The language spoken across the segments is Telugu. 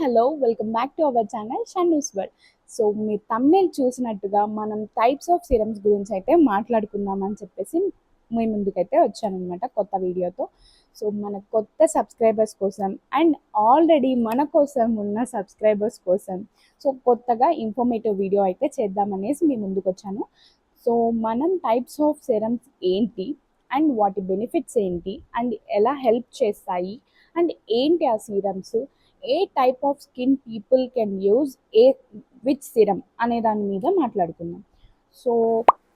Hello welcome back to our channel Shannu's world. So me thumbnail చూసినట్టుగా మనం టైప్స్ ఆఫ్ సిరమ్స్ గురించి అయితే మాట్లాడుకుందాం అని చెప్పేసి మీ ముందుకైతే వచ్చానమాట కొత్త వీడియోతో. సో మన కొత్త సబ్స్క్రైబర్స్ కోసం అండ్ ఆల్రెడీ మన కోసం ఉన్న సబ్స్క్రైబర్స్ కోసం సో కొత్తగా ఇన్ఫర్మేటివ్ వీడియో అయితే చేద్దామనేసి మీ ముందుకు వచ్చాను. సో మనం టైప్స్ ఆఫ్ సిరమ్స్ ఏంటి అండ్ వాటి బెనిఫిట్స్ ఏంటి అండ్ ఎలా హెల్ప్ చేస్తాయి అండ్ ఏంటి ఆ serums, A type of skin people can use a which serum అనే దాని మీద మాట్లాడుకుందాం. సో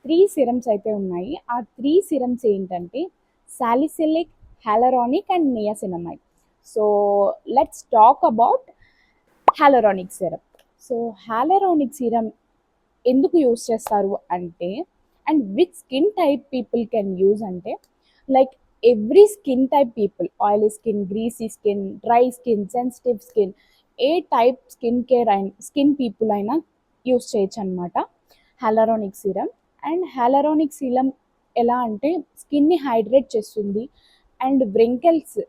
3 సిరమ్స్ అయితే ఉన్నాయి. ఆ 3 సిరమ్స్ ఏంటంటే salicylic, hyaluronic and niacinamide. So let's talk about hyaluronic serum. So hyaluronic serum ఎందుకు యూజ్ చేస్తారు అంటే, and which skin type people can use అంటే, like every skin type people, oily skin, greasy skin, dry skin, sensitive skin, ఏ టైప్ స్కిన్ పీపుల్ అయినా యూజ్ చేయొచ్చు అనమాట hyaluronic serum. And hyaluronic serum ఎలా అంటే స్కిన్ని హైడ్రేట్ చేస్తుంది అండ్ వ్రింకిల్స్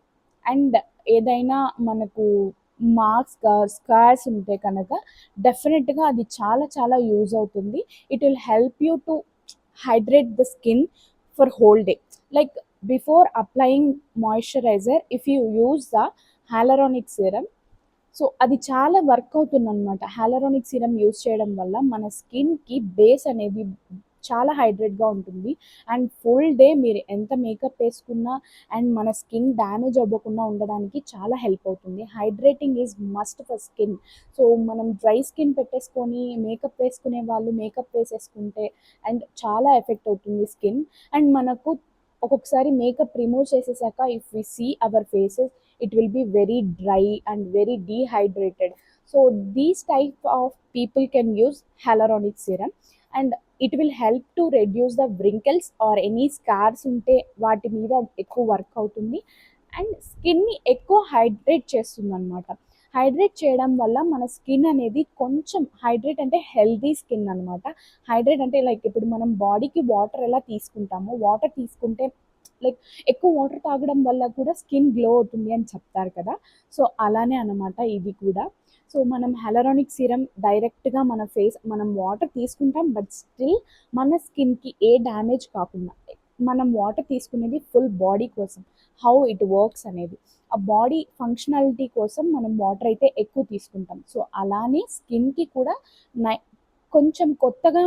అండ్ ఏదైనా మనకు స్కార్స్ ఉంటే కనుక డెఫినెట్గా అది చాలా చాలా యూజ్ అవుతుంది. It will help you to hydrate the skin for whole day. Like before applying moisturizer if you use the hyaluronic serum, so అది చాలా వర్క్ అవుతుంది అనమాట. హ్యాలరానిక్ సిరమ్ యూజ్ చేయడం వల్ల మన స్కిన్కి బేస్ అనేది చాలా హైడ్రేట్గా ఉంటుంది అండ్ ఫుల్ డే మీరు ఎంత మేకప్ వేసుకున్నా అండ్ మన స్కిన్ డ్యామేజ్ అవ్వకుండా ఉండడానికి చాలా హెల్ప్ అవుతుంది. Hydrating is must for skin. So మనం డ్రై స్కిన్ పెట్టేసుకొని మేకప్ వేసుకునే వాళ్ళు మేకప్ వేసేసుకుంటే అండ్ చాలా ఎఫెక్ట్ అవుతుంది స్కిన్. అండ్ మనకు ఒక్కొక్కసారి మేకప్ రిమూవ్ చేసేసాక if we see our faces, it will be very dry and very dehydrated. So these type of people can use hyaluronic serum and it will help to reduce the wrinkles or any scars ఉంటే వాటి మీద ఎక్కువ వర్క్ అవుతుంది అండ్ స్కిన్ని ఎక్కువ హైడ్రేట్ చేస్తుంది అనమాట. హైడ్రేట్ చేయడం వల్ల మన స్కిన్ అనేది కొంచెం హైడ్రేట్ అంటే హెల్దీ స్కిన్ అనమాట. హైడ్రేట్ అంటే లైక్ ఇప్పుడు మనం బాడీకి వాటర్ ఎలా తీసుకుంటామో, వాటర్ తీసుకుంటే లైక్ ఎక్కువ వాటర్ తాగడం వల్ల కూడా స్కిన్ గ్లో అవుతుంది అని చెప్తారు కదా. సో అలానే అనమాట ఇది కూడా. సో మనం హెలరానిక్ సిరమ్ డైరెక్ట్గా మనం వాటర్ తీసుకుంటాం బట్ స్టిల్ మన స్కిన్కి ఏ డ్యామేజ్ కాకుండా, మనం వాటర్ తీసుకునేది ఫుల్ బాడీ కోసం, హౌ ఇట్ వర్క్స్ అనేది, ఆ బాడీ ఫంక్షనాలిటీ కోసం మనం వాటర్ అయితే ఎక్కువ తీసుకుంటాం. సో అలానే స్కిన్కి కూడా కొంచెం కొత్తగా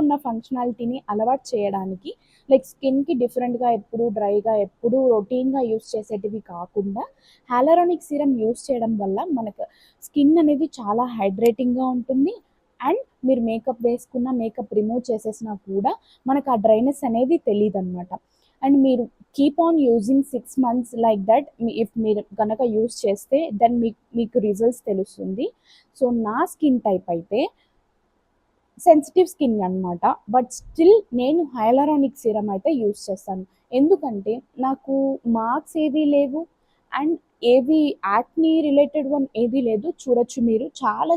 ఉన్న ఫంక్షనాలిటీని అలవాటు చేయడానికి, లైక్ స్కిన్కి డిఫరెంట్గా ఎప్పుడు డ్రైగా ఎప్పుడు రొటీన్గా యూస్ చేసేటివి కాకుండా హ్యాలరానిక్ సిరమ్ యూస్ చేయడం వల్ల మనకు స్కిన్ అనేది చాలా హైడ్రేటింగ్గా ఉంటుంది అండ్ మీరు మేకప్ వేసుకున్న మేకప్ రిమూవ్ చేసేసినా కూడా మనకు ఆ డ్రైనెస్ అనేది తెలియదు అనమాట. అండ్ మీరు keep on using 6 months like that. If మీరు కనుక యూస్ చేస్తే దెన్ మీకు రిజల్ట్స్ తెలుస్తుంది. సో నా స్కిన్ టైప్ అయితే సెన్సిటివ్ స్కిన్ అనమాట. బట్ స్టిల్ నేను హైలరానిక్ సిరమ్ అయితే యూస్ చేస్తాను. ఎందుకంటే నాకు మార్క్స్ ఏవి లేవు అండ్ ఏవి యాక్ని రిలేటెడ్ వన్ ఏది లేదు. చూడొచ్చు మీరు, చాలా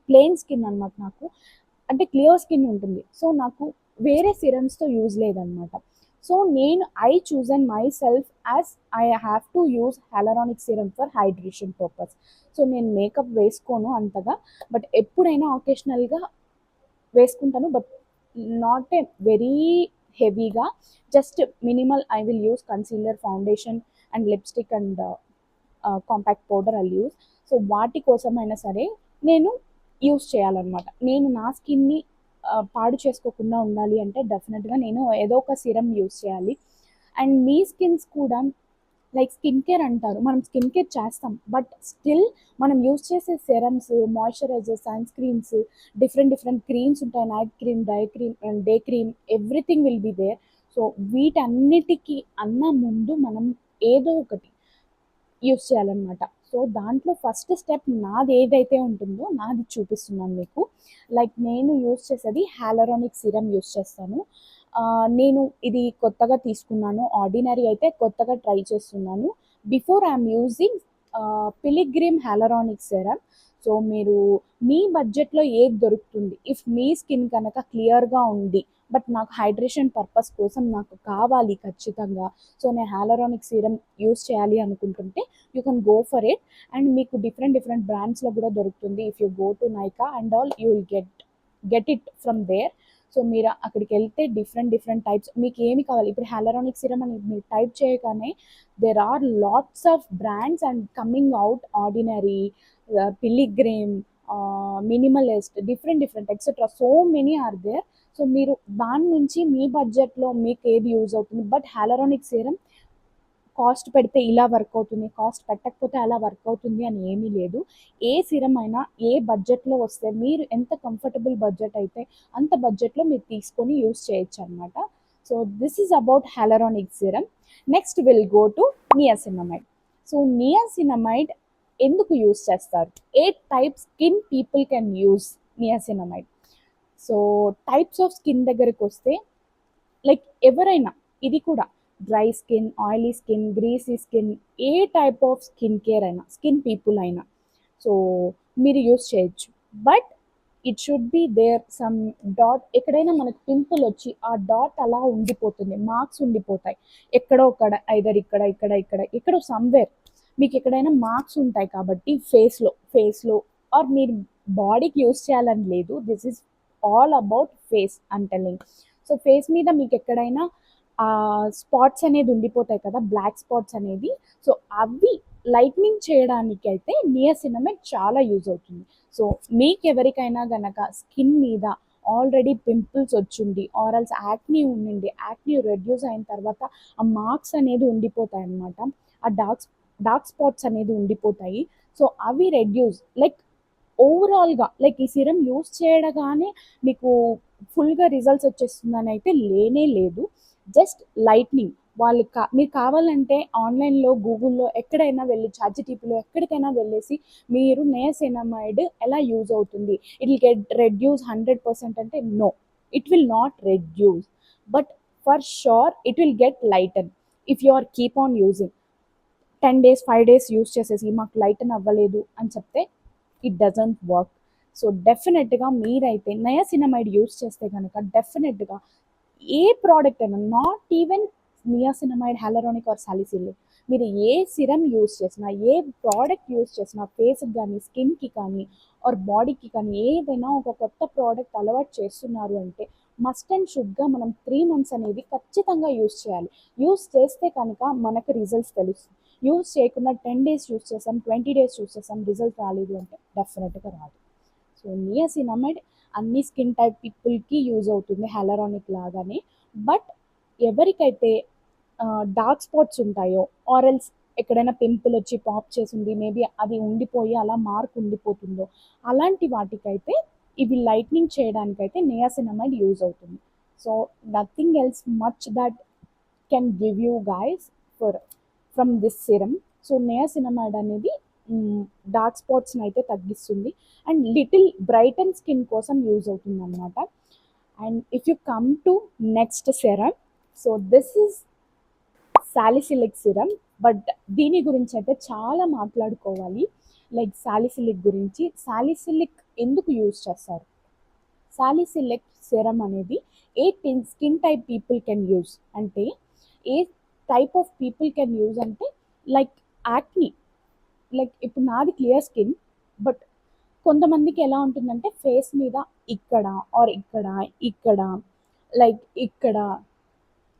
ప్లెయిన్ స్కిన్ అనమాట నాకు, అంటే క్లియర్ స్కిన్ ఉంటుంది. సో నాకు వేరే సిరమ్స్తో యూజ్ లేదనమాట. సో నేను chosen myself as I have to use hyaluronic serum for hydration purpose. So నేను మేకప్ వేసుకోను అంతగా, బట్ ఎప్పుడైనా ఆకేషనల్గా వేసుకుంటాను బట్ నాట్ ఏ వెరీ హెవీగా, just minimal I will use concealer, foundation and lipstick and compact powder I use. So వాటి కోసమైనా సరే నేను యూస్ చేయాలన్నమాట. నేను నా స్కిన్ని పాడు చేసుకోకుండా ఉండాలి అంటే డెఫినెట్గా నేను ఏదో ఒక సిరమ్ యూస్ చేయాలి. అండ్ మీ స్కిన్స్ కూడా లైక్ స్కిన్ కేర్ అంటారు, మనం స్కిన్ కేర్ చేస్తాం బట్ స్టిల్ మనం యూస్ చేసే serums, moisturizer, sunscreens, different creams ఉంటాయి, night cream, day cream, everything will be there. So వీటన్నిటికీ ముందు మనం ఏదో ఒకటి యూస్ చేయాలన్నమాట. సో దాంట్లో ఫస్ట్ స్టెప్ నాది ఏదైతే ఉంటుందో నాది చూపిస్తున్నాను మీకు. లైక్ నేను యూస్ చేసేది హ్యాలరానిక్ సిరమ్ యూస్ చేస్తాను. నేను ఇది కొత్తగా తీసుకున్నాను, ఆర్డినరీ అయితే కొత్తగా ట్రై చేస్తున్నాను. Before I'm using Pilgrim hyaluronic serum. So మీరు మీ బడ్జెట్లో ఏది దొరుకుతుంది, ఇఫ్ మీ స్కిన్ కనుక క్లియర్గా ఉంది, బట్ నాకు హైడ్రేషన్ పర్పస్ కోసం నాకు కావాలి ఖచ్చితంగా, సో నేను హ్యాలరానిక్ సీరం యూస్ చేయాలి అనుకుంటుంటే you can go for it. And మీకు డిఫరెంట్ డిఫరెంట్ బ్రాండ్స్లో కూడా దొరుకుతుంది. If you go to Nykaa and all you will get it from there. So మీరు అక్కడికి వెళ్తే డిఫరెంట్ డిఫరెంట్ టైప్స్ మీకు ఏమి కావాలి, ఇప్పుడు హ్యాలరానిక్ సిరమ్ అని మీరు టైప్ చేయగానే there are lots of brands and coming out, Ordinary, Pilgrim, Minimalist, different different etcetera, so many are there. So మీరు దాని నుంచి మీ బడ్జెట్లో మీకు ఏది యూజ్ అవుతుంది. బట్ హ్యాలరానిక్ సీరం కాస్ట్ పెడితే ఇలా వర్క్ అవుతుంది, కాస్ట్ పెట్టకపోతే అలా వర్క్ అవుతుంది అని ఏమీ లేదు. ఏ సిరం అయినా ఏ బడ్జెట్లో వస్తే, మీరు ఎంత కంఫర్టబుల్ బడ్జెట్ అయితే అంత బడ్జెట్లో మీరు తీసుకొని యూస్ చేయొచ్చు అనమాట. So this is about hyaluronic serum. Next will go to niacinamide. So niacinamide ఎందుకు యూస్ చేస్తారు, ఏ type skin people can use niacinamide. So types of skin దగ్గరికి వస్తే, లైక్ ఎవరైనా, ఇది కూడా dry skin, oily skin, greasy skin, ఏ టైప్ ఆఫ్ స్కిన్ కేర్ అయినా, స్కిన్ పీపుల్ అయినా సో మీరు యూస్ చేయొచ్చు. But it should be there some dot, ఎక్కడైనా మనకు పింపుల్ వచ్చి ఆ డాట్ అలా ఉండిపోతుంది, మార్క్స్ ఉండిపోతాయి ఎక్కడో ఒకడ, ఐదర్ ఇక్కడ ఇక్కడ ఇక్కడ ఎక్కడో సమ్వేర్ మీకు ఎక్కడైనా మార్క్స్ ఉంటాయి. కాబట్టి ఫేస్లో ఆర్ మీరు బాడీకి యూస్ చేయాలని లేదు, this is all about face అంటెలింగ్. సో ఫేస్ మీద మీకు ఎక్కడైనా స్పాట్స్ అనేది ఉండిపోతాయి కదా, బ్లాక్ స్పాట్స్ అనేది, సో అవి లైట్నింగ్ చేయడానికి అయితే నియాసినమైడ్ చాలా యూజ్ అవుతుంది. సో మీకు ఎవరికైనా గనక స్కిన్ మీద ఆల్రెడీ పింపుల్స్ వచ్చింది, ఆరల్స్ యాక్నీ ఉండింది, యాక్నీ రెడ్యూస్ అయిన తర్వాత ఆ మార్క్స్ అనేది ఉండిపోతాయి అన్నమాట, ఆ డార్క్ స్పాట్స్ అనేది ఉండిపోతాయి. సో అవి రెడ్యూస్, లైక్ ఓవరాల్గా లైక్ ఈ సిరం యూస్ చేయడగానే మీకు ఫుల్గా రిజల్ట్స్ వచ్చేస్తుందని అయితే లేనే లేదు. జస్ట్ లైట్నింగ్, మీరు కావాలంటే ఆన్లైన్లో, గూగుల్లో, ఎక్కడైనా వెళ్ళి, చాట్‌జీపీటీలో ఎక్కడికైనా వెళ్ళేసి మీరు నియాసినమైడ్ ఎలా యూజ్ అవుతుంది, ఇట్ విల్ గెట్ రెడ్యూస్ 100% అంటే no, it will not reduce. But for sure it will get lighten if you are keep on using. 10 days 5 days use చేసేసి మాకు లైటన్ అవ్వలేదు అని చెప్తే ఇట్ డజంట్ వర్క్. సో డెఫినెట్గా మీరైతే నయాసినమైడ్ యూస్ చేస్తే కనుక డెఫినెట్గా ఏ ప్రోడక్ట్ అయినా, not even niacinamide, hyaluronic or salicylic, మీరు ఏ సిరం యూస్ చేసినా, ఏ ప్రోడక్ట్ యూస్ చేసినా, ఫేస్కి కానీ, స్కిన్కి కానీ ఆర్ బాడీకి కానీ, ఏదైనా ఒక కొత్త ప్రోడక్ట్ అలవాటు చేస్తున్నారు అంటే మస్ట్ అండ్ షుడ్గా మనం 3 months అనేది ఖచ్చితంగా యూస్ చేయాలి. యూస్ చేస్తే కనుక మనకు రిజల్ట్స్ తెలుస్తుంది. యూస్ చేయకుండా 10 days యూస్ చేసాం, 20 days యూస్ చేసాం, రిజల్ట్ రాలేదు అంటే డెఫినెట్గా రాదు. సో నియాసినమైడ్ అన్ని స్కిన్ టైప్ పీపుల్కి యూజ్ అవుతుంది హ్యాలరానిక్ లాగానే. బట్ ఎవరికైతే డార్క్ స్పాట్స్ ఉంటాయో, ఆరెల్స్ ఎక్కడైనా పింపుల్ వచ్చి పాప్ చేసింది, మేబీ అది ఉండిపోయి అలా మార్క్ ఉండిపోతుందో, అలాంటి వాటికైతే ఇవి లైట్నింగ్ చేయడానికైతే నియాసినమైడ్ యూజ్ అవుతుంది. So nothing else much that can give you guys from this serum. So niacinamide అనేది డార్క్ స్పాట్స్ని అయితే తగ్గిస్తుంది అండ్ లిటిల్ బ్రైటన్ స్కిన్ కోసం యూజ్ అవుతుంది అనమాట. And if you come to next serum, so this is salicylic serum. But దీని గురించి అయితే చాలా మాట్లాడుకోవాలి, లైక్ సాలిసిలిక్ గురించి. సాలిసిలిక్ ఎందుకు యూజ్ చేస్తారు, సాలిసిలిక్ సిరమ్ అనేది ఏ skin type people can use అంటే, ఏ type of people can use అంటే, లైక్ యాక్నీ, లైక్ ఇప్పుడు నాది క్లియర్ స్కిన్, బట్ కొంతమందికి ఎలా ఉంటుందంటే ఫేస్ మీద ఇక్కడ ఆర్ ఇక్కడ ఇక్కడ లైక్ ఇక్కడ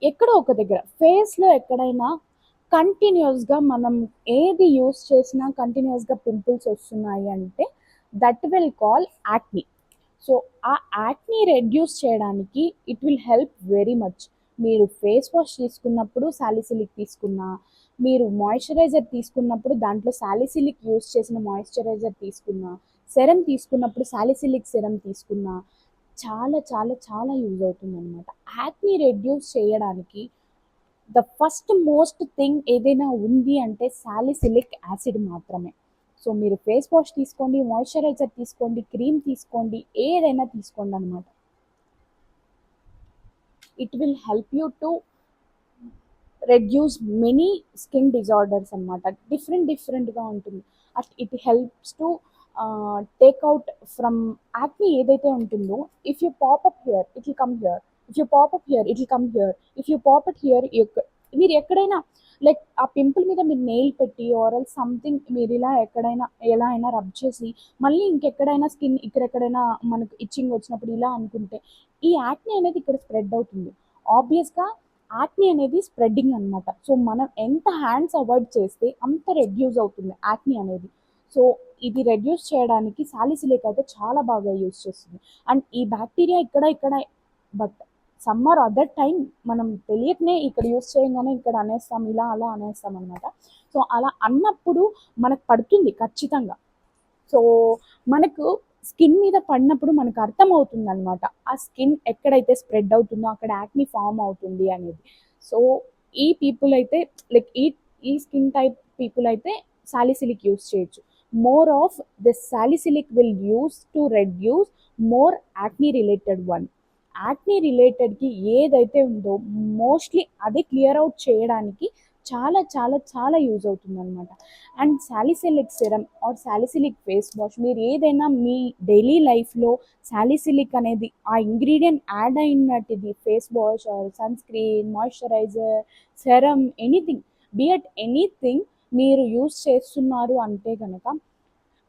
ఎక్కడో ఒక దగ్గర ఫేస్లో ఎక్కడైనా కంటిన్యూస్గా మనం ఏది యూస్ చేసినా కంటిన్యూస్గా పింపుల్స్ వస్తున్నాయి అంటే that will call acne. So ఆ యాక్నీ రెడ్యూస్ చేయడానికి it will help very much. మీరు ఫేస్ వాష్ తీసుకున్నప్పుడు సాలిసిలిక్ తీసుకున్నా, మీరు మాయిశ్చరైజర్ తీసుకున్నప్పుడు దాంట్లో సాలిసిలిక్ యూస్ చేసిన మాయిశ్చరైజర్ తీసుకున్నా, సెరం తీసుకున్నప్పుడు సాలిసిలిక్ సెరం తీసుకున్నా చాలా చాలా చాలా యూజ్ అవుతుంది అనమాట. యాక్నీ రెడ్యూస్ చేయడానికి ద ఫస్ట్ మోస్ట్ థింగ్ ఏదైనా ఉంది అంటే సాలిసిలిక్ యాసిడ్ మాత్రమే. సో మీరు ఫేస్ వాష్ తీసుకోండి, మాయిశ్చరైజర్ తీసుకోండి, క్రీమ్ తీసుకోండి, ఏదైనా తీసుకోండి అనమాట, it will help you to reduce many skin disorders అనమాట. డిఫరెంట్గా ఉంటుంది. It helps to take out from acne ఏదైతే ఉంటుందో. If you pop up here it will come here, if you pop up here it will come here, if you pop it here మీరు ఎక్కడైనా లైక్ ఆ పింపుల్ మీద మీరు నెయిల్ పెట్టి ఆర్ సంథింగ్ మీరు ఇలా ఎక్కడైనా ఎలా అయినా రబ్ చేసి మళ్ళీ ఇంకెక్కడైనా స్కిన్ ఇక్కడెక్కడైనా మనకు ఇచ్చింగ్ వచ్చినప్పుడు ఇలా అనుకుంటే ఈ యాక్ని అనేది ఇక్కడ స్ప్రెడ్ అవుతుంది. ఆబ్వియస్గా యాక్ని అనేది స్ప్రెడ్డింగ్ అనమాట. సో మనం ఎంత హ్యాండ్స్ అవాయిడ్ చేస్తే అంత రెడ్యూస్ అవుతుంది యాక్ని అనేది. సో ఇది రెడ్యూస్ చేయడానికి సాలిసిలిక్ అయితే చాలా బాగా యూస్ చేస్తుంది. అండ్ ఈ బ్యాక్టీరియా ఇక్కడ బట్ సమ్మర్ అదర్ టైం మనం తెలియకనే ఇక్కడ యూస్ చేయగానే ఇక్కడ అనేస్తాం, ఇలా అలా అనేస్తాం అనమాట. సో అలా అన్నప్పుడు మనకు పడుతుంది ఖచ్చితంగా. సో మనకు స్కిన్ మీద పడినప్పుడు మనకు అర్థమవుతుంది అనమాట ఆ స్కిన్ ఎక్కడైతే స్ప్రెడ్ అవుతుందో అక్కడ యాక్ని ఫామ్ అవుతుంది అనేది. సో ఈ పీపుల్ అయితే లైక్ ఈ స్కిన్ టైప్ పీపుల్ అయితే సాలిసిలిక్ యూస్ చేయొచ్చు. More of this salicylic will use to reduce more acne related one. Acne రిలేటెడ్కి ఏదైతే ఉందో మోస్ట్లీ అదే క్లియర్ అవుట్ చేయడానికి చాలా చాలా చాలా యూజ్ అవుతుంది అనమాట. And salicylic serum or salicylic face wash మీరు ఏదైనా మీ డైలీ లైఫ్లో సాలిసిలిక్ అనేది ఆ ఇంగ్రీడియంట్ యాడ్ అయినట్టుది face wash or sunscreen moisturizer serum anything be it anything మీరు యూస్ చేస్తున్నారు అంటే కనుక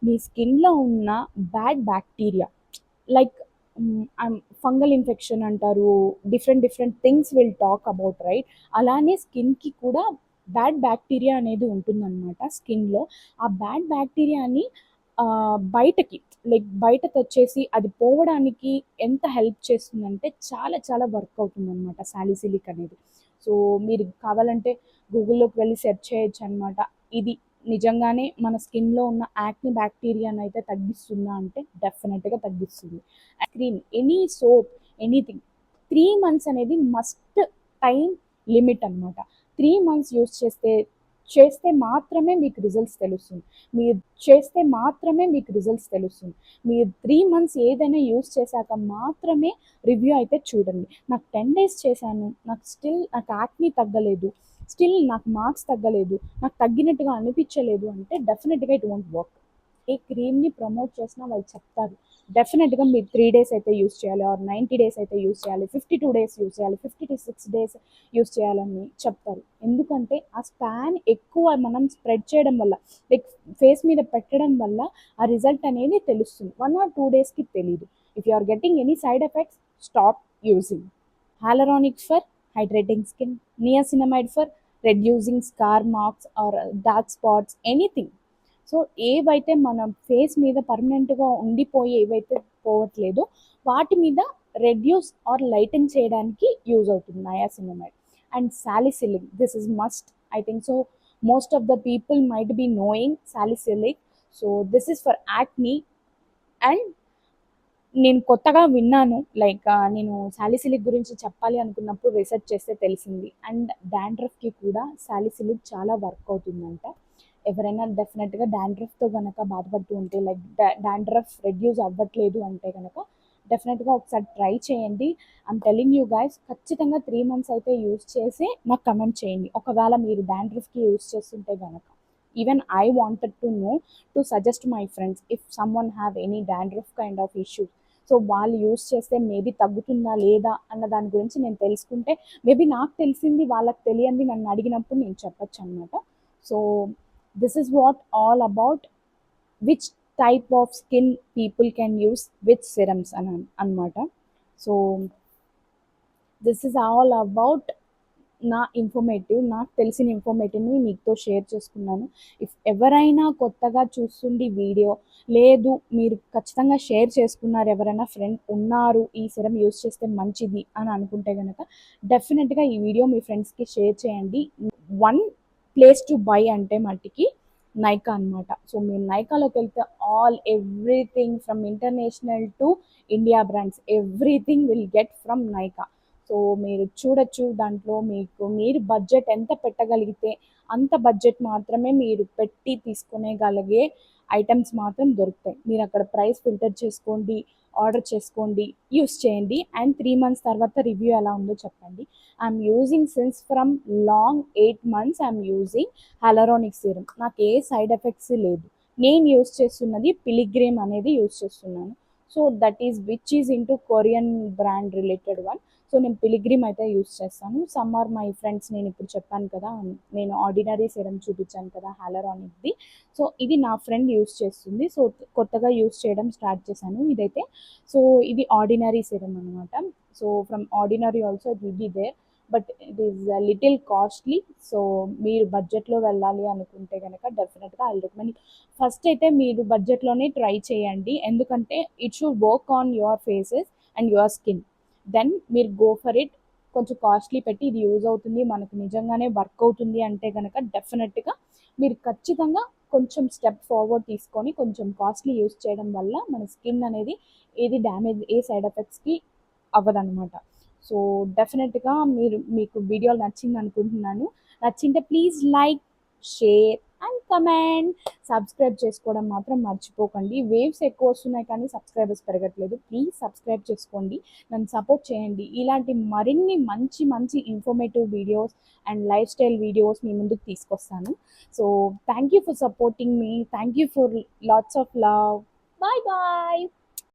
మీ స్కిన్లో ఉన్న bad bacteria like fungal infection అంటారు, different different things will talk about right. అలానే స్కిన్కి కూడా బ్యాడ్ బ్యాక్టీరియా అనేది ఉంటుందన్నమాట స్కిన్లో. ఆ బ్యాడ్ బ్యాక్టీరియాని బయటకి లైక్ బయట తెచ్చేసి అది పోవడానికి ఎంత హెల్ప్ చేస్తుందంటే చాలా చాలా వర్క్ అవుతుందన్నమాట సాలిసిలిక్ అనేది. సో మీరు కావాలంటే గూగుల్లోకి వెళ్ళి సెర్చ్ చేయొచ్చు అనమాట. ఇది నిజంగానే మన స్కిన్లో ఉన్న యాక్ని బ్యాక్టీరియాని అయితే తగ్గిస్తుందా అంటే డెఫినెట్గా తగ్గిస్తుంది. Cream any soap anything 3 months అనేది మస్ట్ టైం లిమిట్ అనమాట. 3 months యూస్ చేస్తే మాత్రమే మీకు రిజల్ట్స్ తెలుస్తుంది. మీరు చేస్తే మాత్రమే మీకు రిజల్ట్స్ తెలుస్తుంది. మీరు 3 months ఏదైనా యూస్ చేశాక మాత్రమే రివ్యూ అయితే చూడండి. నాకు 10 days చేశాను, నాకు యాక్ని తగ్గలేదు, స్టిల్ నాకు మార్క్స్ తగ్గలేదు, నాకు తగ్గినట్టుగా అనిపించలేదు అంటే డెఫినెట్గా ఇట్ వోంట్ వర్క్. ఏ క్రీమ్ని ప్రమోట్ చేసినా వాళ్ళు చెప్తారు డెఫినెట్గా మీరు 3 days అయితే యూస్ చేయాలి ఆర్ 90 days అయితే యూస్ చేయాలి, 52 days యూస్ చేయాలి, 56 days యూస్ చేయాలని చెప్తారు. ఎందుకంటే ఆ స్పాన్ ఎక్కువ మనం స్ప్రెడ్ చేయడం వల్ల లైక్ ఫేస్ మీద పెట్టడం వల్ల ఆ రిజల్ట్ అనేది తెలుస్తుంది. 1 or 2 daysకి తెలియదు. If you are getting any side effects stop using. Hyaluronic for hydrating skin, niacinamide for reducing scar marks or dark spots anything. So ఏవైతే మన ఫేస్ మీద పర్మనెంట్గా ఉండిపోయి ఏవైతే పోవట్లేదో వాటి మీద రెడ్యూస్ ఆర్ లైటన్ చేయడానికి యూజ్ అవుతుంది niacinamide. And salicylic this is must I think so most of the people might be knowing salicylic. So this is for acne. And నేను కొత్తగా విన్నాను లైక్ నేను సాలిసిలిక్ గురించి చెప్పాలి అనుకున్నప్పుడు రీసెర్చ్ చేస్తే తెలిసింది. అండ్ డాండ్రఫ్కి కూడా సాలిసిలిక్ చాలా వర్క్ అవుతుందంట. ఎవరైనా డెఫినెట్గా డాండ్రఫ్తో కనుక బాధపడుతూ ఉంటే లైక్ డాండ్రఫ్ రెడ్యూస్ అవ్వట్లేదు అంటే కనుక డెఫినెట్గా ఒకసారి ట్రై చేయండి. ఐమ్ టెలింగ్ యూ గైస్ ఖచ్చితంగా 3 months అయితే యూస్ చేసి నాకు కమెంట్ చేయండి ఒకవేళ మీరు డాండ్రఫ్కి యూస్ చేస్తుంటే కనుక. Even I wanted to know to suggest my friends if someone have any dandruff kind of issues. So వాళ్ళు యూస్ చేస్తే మేబీ తగ్గుతుందా లేదా అన్న దాని గురించి నేను తెలుసుకుంటే మేబీ నాకు తెలిసింది వాళ్ళకి తెలియంది నన్ను అడిగినప్పుడు నేను చెప్పచ్చు అనమాట. So this is what all about which type of skin people can use which serums అని అనమాట. So this is all about నాకు తెలిసిన ఇన్ఫర్మేటివ్ని మీతో షేర్ చేసుకున్నాను. ఇఫ్ ఎవరైనా కొత్తగా చూస్తుండి వీడియో లేదు మీరు ఖచ్చితంగా షేర్ చేసుకున్నారు, ఎవరైనా ఫ్రెండ్ ఉన్నారు ఈ సిరం యూస్ చేస్తే మంచిది అని అనుకుంటే కనుక డెఫినెట్గా ఈ వీడియో మీ ఫ్రెండ్స్కి షేర్ చేయండి. వన్ ప్లేస్ టు బై అంటే మట్టికి నైకా అనమాట. సో మీరు నైకాలోకి వెళ్తే everything from international to India brands everything will get from Nykaa. So మీరు చూడొచ్చు దాంట్లో మీరు బడ్జెట్ ఎంత పెట్టగలిగితే అంత బడ్జెట్ మాత్రమే మీరు పెట్టి తీసుకునేగలిగే ఐటమ్స్ మాత్రం దొరుకుతాయి. మీరు అక్కడ ప్రైస్ ఫిల్టర్ చేసుకోండి, ఆర్డర్ చేసుకోండి, యూస్ చేయండి. అండ్ 3 months తర్వాత రివ్యూ ఎలా ఉందో చెప్పండి. I'm using since from long 8 months I'm using hyaluronic serum. నాకు ఏ సైడ్ ఎఫెక్ట్స్ లేదు. నేను యూస్ చేస్తున్నది పిలిగ్రిమ్ అనేది యూస్ చేస్తున్నాను. So that is which is into Korean brand related one. So నేను పిలిగ్రిమ్ అయితే యూస్ చేస్తాను. సమ్ ఆర్ మై ఫ్రెండ్స్, నేను ఇప్పుడు చెప్పాను కదా, నేను ఆర్డినరీ సీరం చూపించాను కదా హ్యాలరానిక్ది. సో ఇది నా ఫ్రెండ్ యూస్ చేస్తుంది. సో కొత్తగా యూస్ చేయడం స్టార్ట్ చేశాను ఇదైతే. సో ఇది ఆర్డినరీ సీరం అనమాట. So from Ordinary also it will be there, but it is little costly. So మీరు బడ్జెట్లో వెళ్ళాలి అనుకుంటే కనుక డెఫినెట్గా ఐ రికమెండ్. ఫస్ట్ అయితే మీరు బడ్జెట్లోనే ట్రై చేయండి, ఎందుకంటే it should work on your faces and your skin. Then మీరు గో ఫర్ ఇట్. కొంచెం కాస్ట్లీ పెట్టి ఇది యూజ్ అవుతుంది, మనకు నిజంగానే వర్క్ అవుతుంది అంటే కనుక డెఫినెట్గా మీరు ఖచ్చితంగా కొంచెం స్టెప్ ఫార్వర్డ్ తీసుకొని కొంచెం కాస్ట్లీ యూజ్ చేయడం వల్ల మన స్కిన్ అనేది ఏది డ్యామేజ్, ఏ సైడ్ ఎఫెక్ట్స్కి అవ్వదన్నమాట. సో డెఫినెట్గా మీకు వీడియో నచ్చింది అనుకుంటున్నాను. నచ్చింటే please like, share and comment. Subscribe చేసుకోవడం మాత్రం మర్చిపోకండి. వేవ్స్ ఎక్కువ వస్తున్నాయి కానీ సబ్స్క్రైబర్స్ పెరగట్లేదు. ప్లీజ్ సబ్స్క్రైబ్ చేసుకోండి, నన్ను సపోర్ట్ చేయండి. ఇలాంటి మరిన్ని మంచి మంచి informative videos and lifestyle videos మీ ముందుకు తీసుకొస్తాను. So thank you for supporting me. Thank you for lots of love. Bye bye.